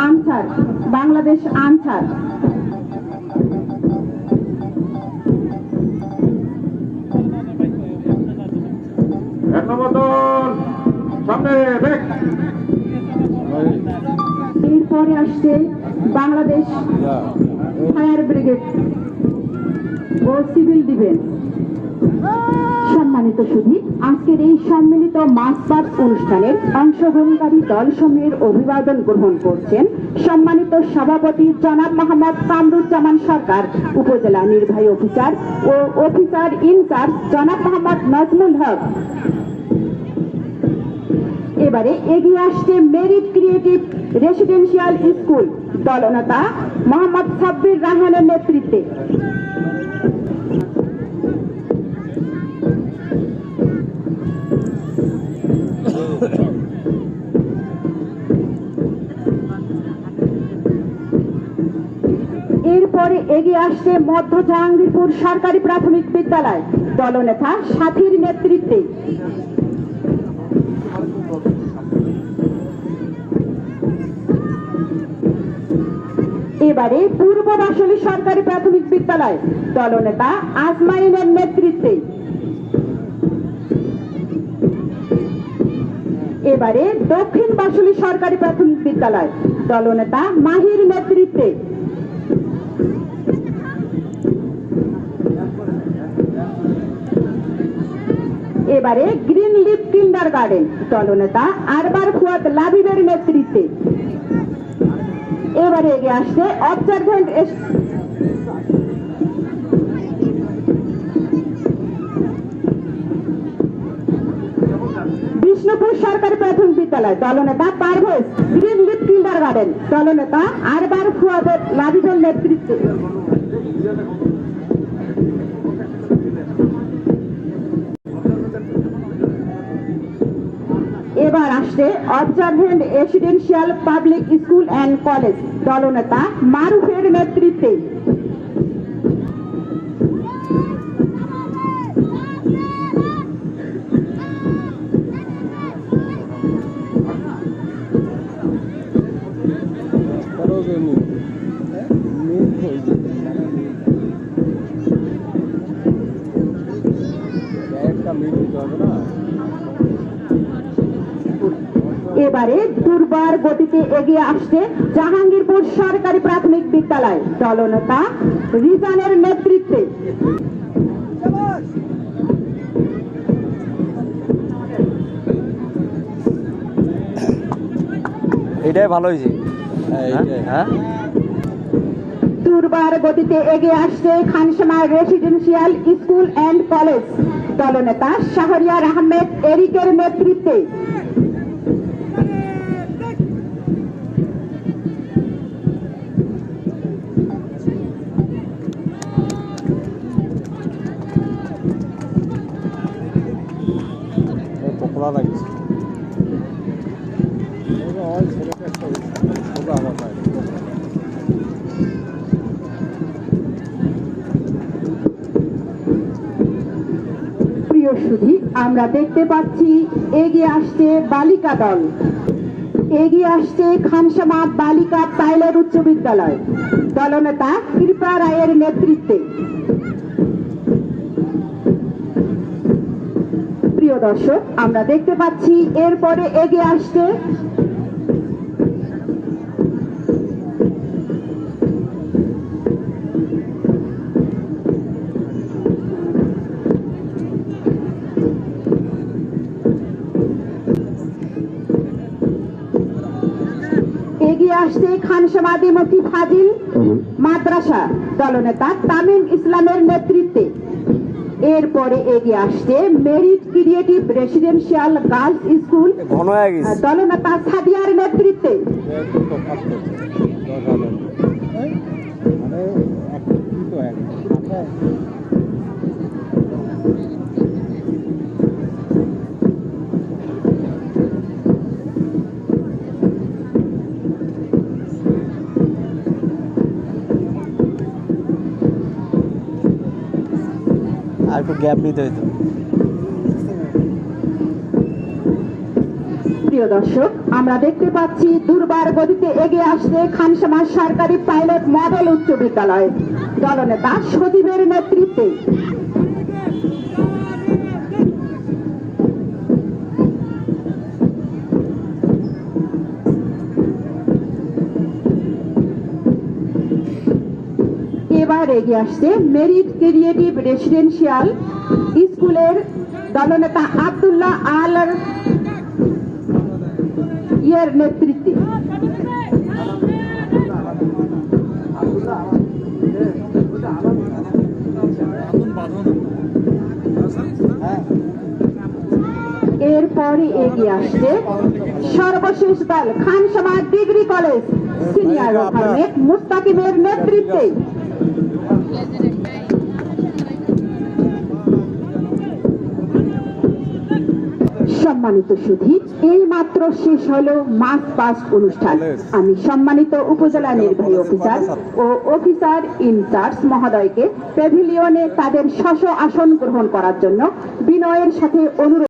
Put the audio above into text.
Answer, Bangladesh Ansar. এরপরে আসছে Bangladesh fire brigade ও civil defence. সম্মানিত সুধী, আজকের এই সম্মিলিত মাসপাত অনুষ্ঠানের অংশগ্রহণকারী দলসমূহের অভিবাদন গ্রহণ করছেন সম্মানিত সভাপতি জনাব মোহাম্মদ কামরুজ্জামান সরকার, উপজেলা নির্বাহী অফিসার ও অফিসার ইনচার্জ জনাব মোহাম্মদ নজমুল হক। এবারে এগিয়ে আসছে মেরিট ক্রিয়েটিভ রেসিডেন্সিয়াল স্কুল দলনেতা মোহাম্মদ সাব্বির রাহানের নেতৃত্বে। এরপরে এগিয়ে আসছে মধ্য জাহাঙ্গীরপুর সরকারি প্রাথমিক বিদ্যালয় দলনেতা সাথীর নেতৃত্বে। এবারে পূর্ব বাসলী সরকারি প্রাথমিক বিদ্যালয় দলনেতা আজমাইনের নেতৃত্বে। এবারে দক্ষিণ বাসলী সরকারি প্রাথমিক বিদ্যালয় দলনেতা মাহির নেতৃত্বে। এবারে গ্রিন লিফ কিন্ডার গার্ডেন দলনেতা আরবার ফুয়াদ লাবিবের নেতৃত্বে। এবারে এগিয়ে আসছে অবজারভেন্ট বিষ্ণুপুর সরকারি প্রাথমিক বিদ্যালয় দলনেতা পারভেজ, গ্রিন লিফ কিন্ডার গার্ডেন দলনেতা আরবার ফুয়াদ লাবিবের নেতৃত্বে। এবার আসছে অবজারভেন্ট residential public school and college দলনেতা মারুফের নেতৃত্বে। এবারে দুর্বার গতিতে এগিয়ে আসছে জাহাঙ্গীরপুর সরকারি প্রাথমিক বিদ্যালয় দলনেতা রিজানের নেতৃত্বে। এটাই ভালো হয়েছে। দুর্বার গতিতে এগিয়ে আসছে Khansama residential school and college দলনেতা শাহরিয়ার আহমেদ এরিকের নেতৃত্বে। প্রিয় সুধী, আমরা দেখতে পাচ্ছি এগিয়ে আসছে বালিকা দল, এগিয়ে আসছে খানসামা বালিকা পাইলট উচ্চ বিদ্যালয় দলনেতা কৃপা রায়ের নেতৃত্বে। প্রিয় দর্শক, আমরা দেখতে পাচ্ছি এরপরে এগিয়ে আসছে খানসামা দ্বিমুখী ফাজিল মাদ্রাসা দলনেতা তামিম ইসলামের নেতৃত্বে। এরপরে এগিয়ে আসছে merit creative residential girls school দলনেতা সাদিয়ার নেতৃত্বে। আর একটু গ্যাপ নিতে হইতো। সুপ্রিয় দর্শক, আমরা দেখতে পাচ্ছি দুর্বার গতিতে এগিয়ে আসছে খানসামা সরকারি পাইলট মডেল উচ্চ বিদ্যালয় দলনেতা সজীবের নেতৃত্বে। এবার এগিয়ে আসছে মেরিট ক্রিয়েটিভ রেসিডেন্সিয়াল স্কুলের দলনেতা আব্দুল্লাহ আল এর নেতৃত্বে। এরপরে এগিয়ে আসছে সর্বশেষ দল Khansama degree college senior rover mate মুস্তাকিমের নেতৃত্বে। সম্মানিত সুধী, এই মাত্র শেষ হলো মাস পাস্ট অনুষ্ঠান। আমি সম্মানিত উপজেলা নির্বাহী অফিসার ও অফিসার ইনচার্জ মহোদয়কে প্যাভিলিয়নে তাদের স্ব স্ব আসন গ্রহণ করার জন্য বিনয়ের সাথে অনুরোধ